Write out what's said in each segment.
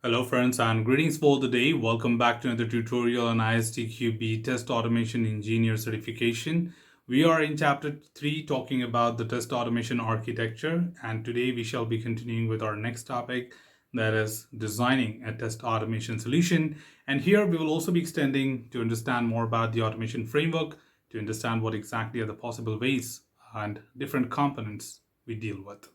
Hello friends and greetings for the day. Welcome back to another tutorial on ISTQB Test Automation Engineer certification. We are in chapter 3 talking about the test automation architecture, and today we shall be continuing with our next topic, that is designing a test automation solution. And here we will also be extending to understand more about the automation framework, to understand what exactly are the possible ways and different components we deal with.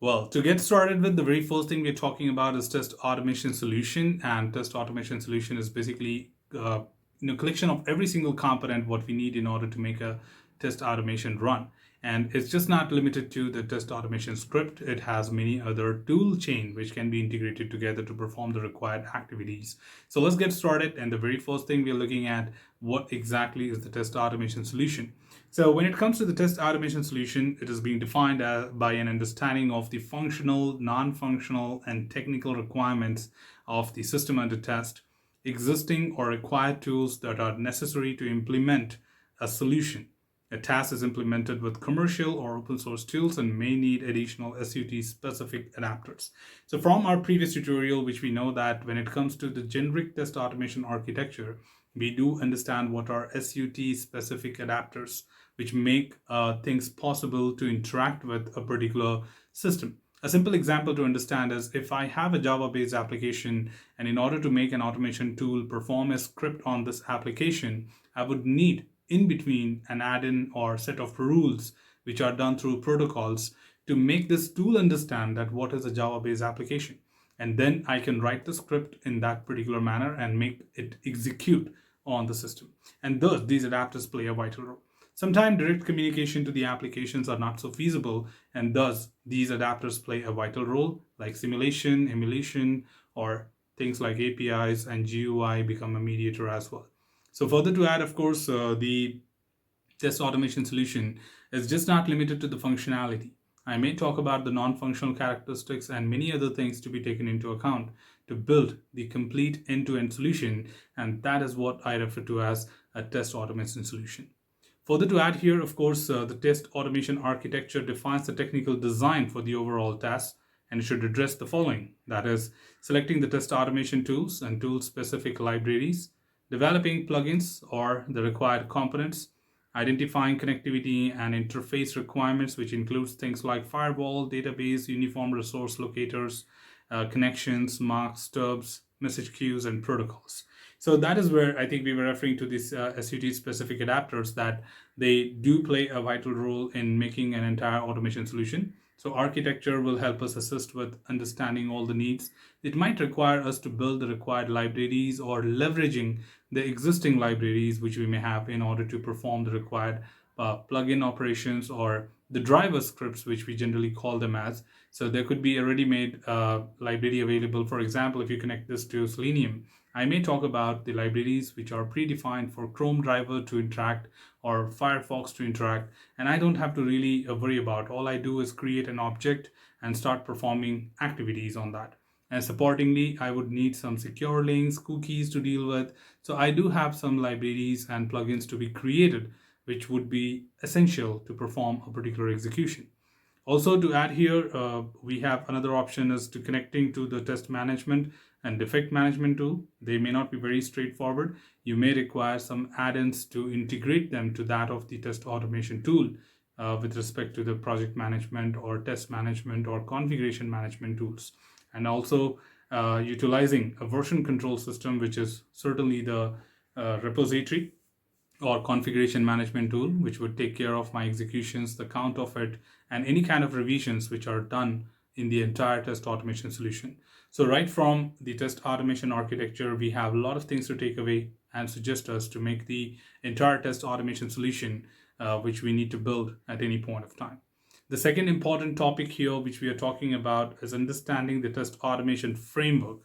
Well, to get started with, the very first thing we're talking about is test automation solution, and test automation solution is basically collection of every single component what we need in order to make a test automation run. And it's just not limited to the test automation script. It has many other tool chain which can be integrated together to perform the required activities. So let's get started. And the very first thing we're looking at, what exactly is the test automation solution? So when it comes to the test automation solution, it is being defined by an understanding of the functional, non-functional, and technical requirements of the system under test, existing or required tools that are necessary to implement a solution. A task is implemented with commercial or open source tools and may need additional SUT specific adapters. So from our previous tutorial, which we know that when it comes to the generic test automation architecture, we do understand what are SUT specific adapters, which make things possible to interact with a particular system. A simple example to understand is if I have a Java-based application, and in order to make an automation tool perform a script on this application, I would need in between an add-in or set of rules which are done through protocols to make this tool understand that what is a Java-based application. And then I can write the script in that particular manner and make it execute on the system. And thus, these adapters play a vital role. Sometimes direct communication to the applications are not so feasible, and thus these adapters play a vital role, like simulation, emulation, or things like APIs and GUI become a mediator as well. So further to add, of course, the test automation solution is just not limited to the functionality. I may talk about the non-functional characteristics and many other things to be taken into account to build the complete end-to-end solution, and that is what I refer to as a test automation solution. Further to add here, of course, the test automation architecture defines the technical design for the overall task, and it should address the following. That is, selecting the test automation tools and tool-specific libraries, developing plugins or the required components, identifying connectivity and interface requirements, which includes things like firewall, database, uniform resource locators, connections, marks, stubs, message queues, and protocols. So that is where I think we were referring to these SUT specific adapters, that they do play a vital role in making an entire automation solution. So architecture will help us assist with understanding all the needs. It might require us to build the required libraries or leveraging the existing libraries which we may have in order to perform the required plugin operations or the driver scripts, which we generally call them as. So there could be a ready-made library available. For example, if you connect this to Selenium, I may talk about the libraries which are predefined for Chrome driver to interact or Firefox to interact, and I don't have to really worry about. All I do is create an object and start performing activities on that. And supportingly, I would need some secure links, cookies to deal with. So I do have some libraries and plugins to be created, which would be essential to perform a particular execution. Also to add here, we have another option is to connecting to the test management and defect management tool. They may not be very straightforward. You may require some add-ins to integrate them to that of the test automation tool with respect to the project management or test management or configuration management tools. And also utilizing a version control system, which is certainly the repository or configuration management tool, which would take care of my executions, the count of it, and any kind of revisions which are done in the entire test automation solution. So right from the test automation architecture, we have a lot of things to take away and suggest us to make the entire test automation solution, which we need to build at any point of time. The second important topic here, which we are talking about, is understanding the test automation framework.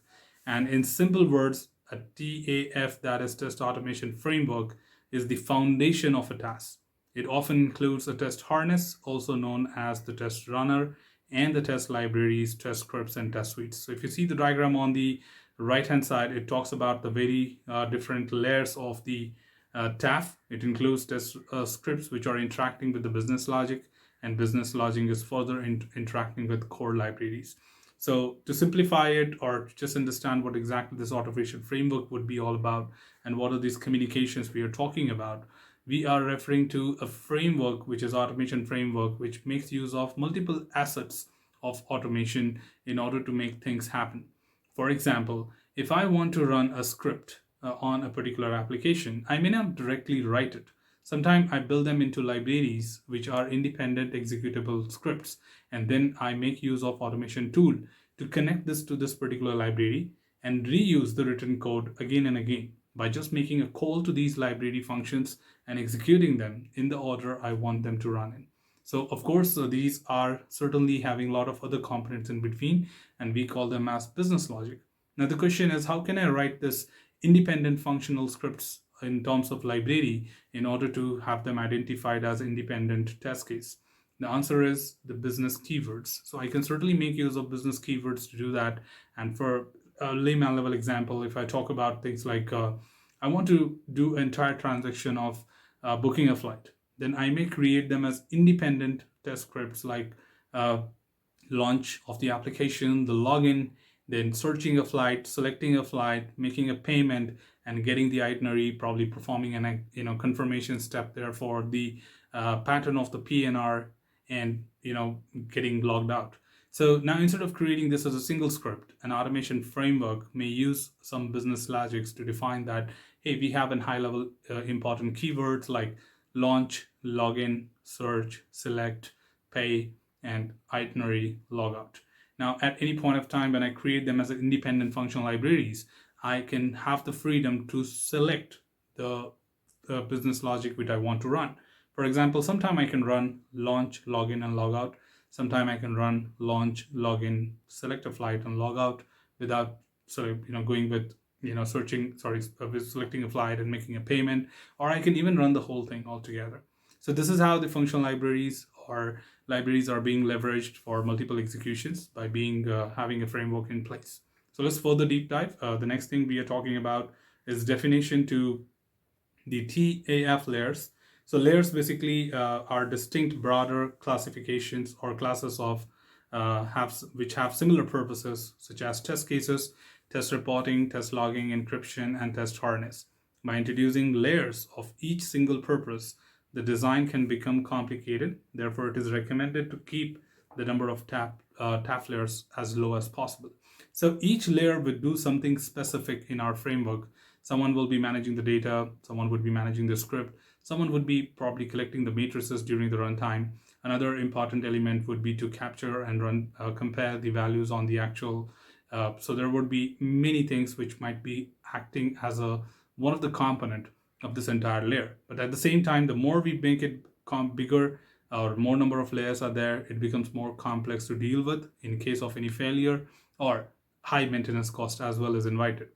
And in simple words, a TAF, that is test automation framework, is the foundation of a task. It often includes a test harness, also known as the test runner, and the test libraries, test scripts, and test suites. So if you see the diagram on the right hand side, it talks about the very different layers of the TAF, it includes test scripts which are interacting with the business logic, and business logic is further interacting with core libraries. So to simplify it, or just understand what exactly this automation framework would be all about and what are these communications we are talking about, we are referring to a framework which is automation framework, which makes use of multiple assets of automation in order to make things happen. For example, if I want to run a script on a particular application, I may not directly write it. Sometimes I build them into libraries which are independent executable scripts, and then I make use of automation tool to connect this to this particular library and reuse the written code again and again by just making a call to these library functions and executing them in the order I want them to run in. So of course, these are certainly having a lot of other components in between, and we call them as business logic. Now the question is, how can I write this independent functional scripts in terms of library in order to have them identified as independent test case? The answer is the business keywords. So I can certainly make use of business keywords to do that. And for a layman level example, if I talk about things like I want to do an entire transaction of booking a flight, then I may create them as independent test scripts like uh, launch of the application, the login, then searching a flight, selecting a flight, making a payment, and getting the itinerary, probably performing an confirmation step there for the pattern of the PNR, and getting logged out. So now instead of creating this as a single script, an automation framework may use some business logics to define that, hey, we have a high level important keywords like launch, login, search, select, pay, and itinerary logout. Now, at any point of time when I create them as independent functional libraries, I can have the freedom to select the business logic which I want to run. For example, sometime I can run launch, login, and logout. Sometime I can run launch, login, select a flight, and logout without going with with selecting a flight and making a payment, or I can even run the whole thing altogether. So this is how the functional libraries are being leveraged for multiple executions by being having a framework in place. So let's further deep dive. The next thing we are talking about is definition to the TAF layers. So layers basically are distinct broader classifications or classes of which have similar purposes, such as test cases, test reporting, test logging, encryption, and test harness. By introducing layers of each single purpose, the design can become complicated. Therefore, it is recommended to keep the number of TAF layers as low as possible. So each layer would do something specific in our framework. Someone will be managing the data, someone would be managing the script, someone would be probably collecting the matrices during the runtime. Another important element would be to capture and compare the values on the actual. So there would be many things which might be acting as one of the component of this entire layer. But at the same time, the more we make it bigger or more number of layers are there, it becomes more complex to deal with in case of any failure, or high maintenance cost as well is invited.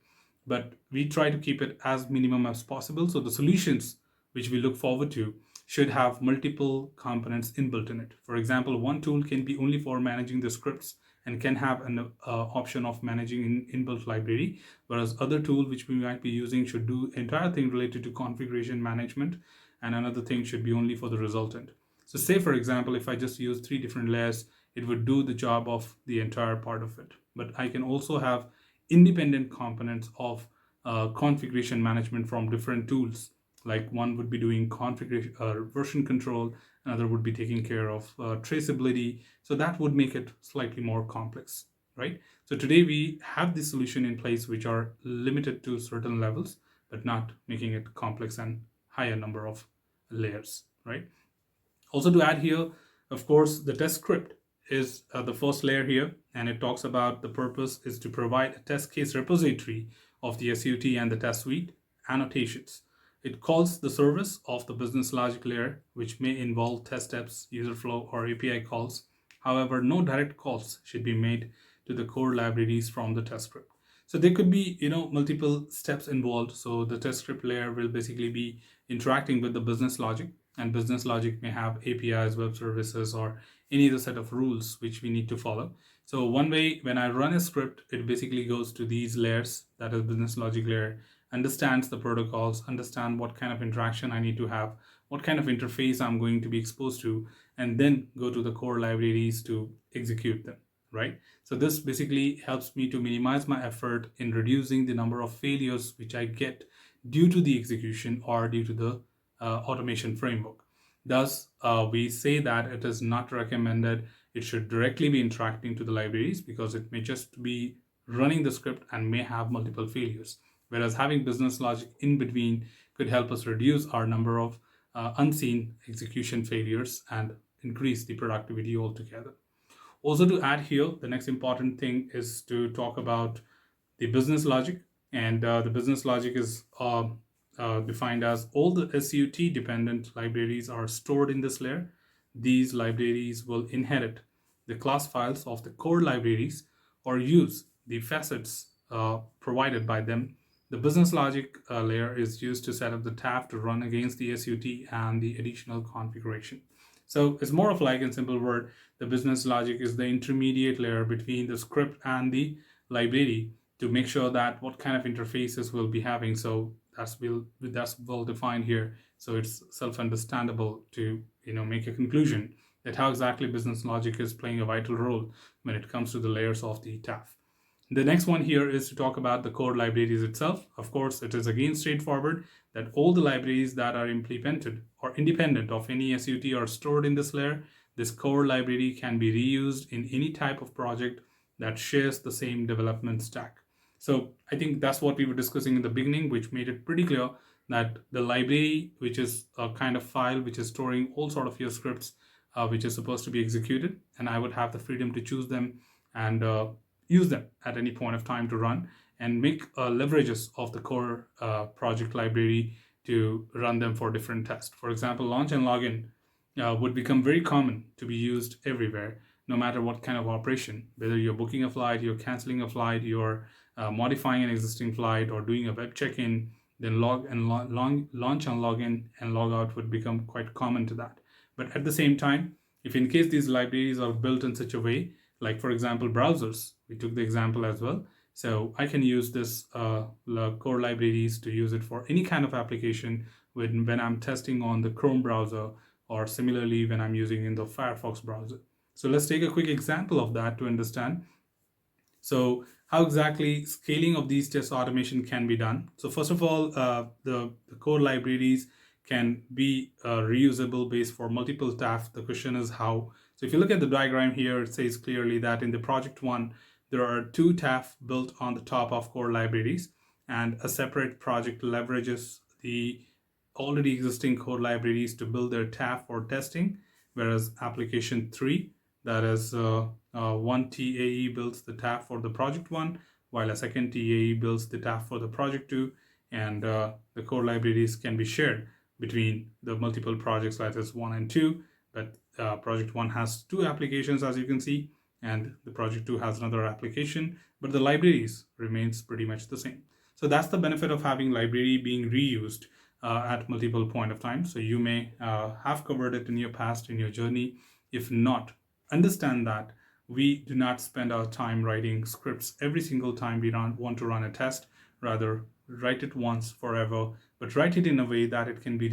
But we try to keep it as minimum as possible. So the solutions which we look forward to should have multiple components inbuilt in it. For example, one tool can be only for managing the scripts and can have an option of managing an inbuilt library, whereas other tool which we might be using should do entire thing related to configuration management, and another thing should be only for the resultant. So say, for example, if I just use 3 different layers, it would do the job of the entire part of it. But I can also have independent components of configuration management from different tools. Like one would be doing configuration version control, another would be taking care of traceability. So that would make it slightly more complex, right? So today we have this solution in place which are limited to certain levels, but not making it complex and higher number of layers, right? Also to add here, of course, the test script is the first layer here, and it talks about the purpose is to provide a test case repository of the SUT and the test suite annotations. It calls the service of the business logic layer, which may involve test steps, user flow, or API calls. However, no direct calls should be made to the core libraries from the test script. So there could be, multiple steps involved. So the test script layer will basically be interacting with the business logic, and business logic may have APIs, web services, or any other set of rules which we need to follow. So one way, when I run a script, it basically goes to these layers, that is business logic layer, understands the protocols, understand what kind of interaction I need to have, what kind of interface I'm going to be exposed to, and then go to the core libraries to execute them, right? So this basically helps me to minimize my effort in reducing the number of failures which I get due to the execution or due to the automation framework. Thus, we say that it is not recommended. It should directly be interacting to the libraries because it may just be running the script and may have multiple failures. Whereas having business logic in between could help us reduce our number of unseen execution failures and increase the productivity altogether. Also, to add here, the next important thing is to talk about the business logic. And the business logic is defined as all the SUT dependent libraries are stored in this layer. These libraries will inherit the class files of the core libraries or use the facets provided by them. The business logic layer is used to set up the TAF to run against the SUT and the additional configuration. So it's more of like, in simple word, the business logic is the intermediate layer between the script and the library to make sure that what kind of interfaces we'll be having. So that's well defined here. So it's self-understandable to make a conclusion that how exactly business logic is playing a vital role when it comes to the layers of the TAF. The next one here is to talk about the core libraries itself. Of course, it is again straightforward that all the libraries that are implemented or independent of any SUT are stored in this layer. This core library can be reused in any type of project that shares the same development stack. So I think that's what we were discussing in the beginning, which made it pretty clear that the library, which is a kind of file which is storing all sort of your scripts, which is supposed to be executed, and I would have the freedom to choose them and use them at any point of time to run and make leverages of the core project library to run them for different tests. For example, launch and login would become very common to be used everywhere, no matter what kind of operation, whether you're booking a flight, you're canceling a flight, you're modifying an existing flight, or doing a web check-in, then launch and login and log out would become quite common to that. But at the same time, if in case these libraries are built in such a way, like for example, browsers, we took the example as well. So I can use this core libraries to use it for any kind of application when I'm testing on the Chrome browser, or similarly when I'm using in the Firefox browser. So let's take a quick example of that to understand. So how exactly scaling of these test automation can be done. So first of all, the core libraries can be reusable based for multiple tasks. The question is how. So if you look at the diagram here, it says clearly that in the project one, there are 2 TAF built on the top of core libraries, and a separate project leverages the already existing core libraries to build their TAF for testing, whereas application 3, that is one TAE builds the TAF for the project 1, while a second TAE builds the TAF for the project 2, and the core libraries can be shared between the multiple projects, that is 1 and 2, but project 1 has 2 applications, as you can see, and the project 2 has another application, but the libraries remains pretty much the same. So that's the benefit of having library being reused at multiple point of time. So you may have covered it in your past, in your journey. If not, understand that we do not spend our time writing scripts every single time we want to run a test. Rather, write it once forever, but write it in a way that it can be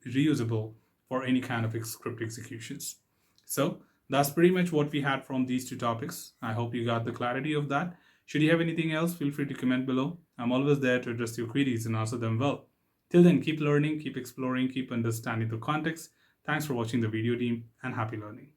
reusable for any kind of script executions. So that's pretty much what we had from these 2 topics. I hope you got the clarity of that. Should you have anything else, feel free to comment below. I'm always there to address your queries and answer them well. Till then, keep learning, keep exploring, keep understanding the context. Thanks for watching the video, team, and happy learning.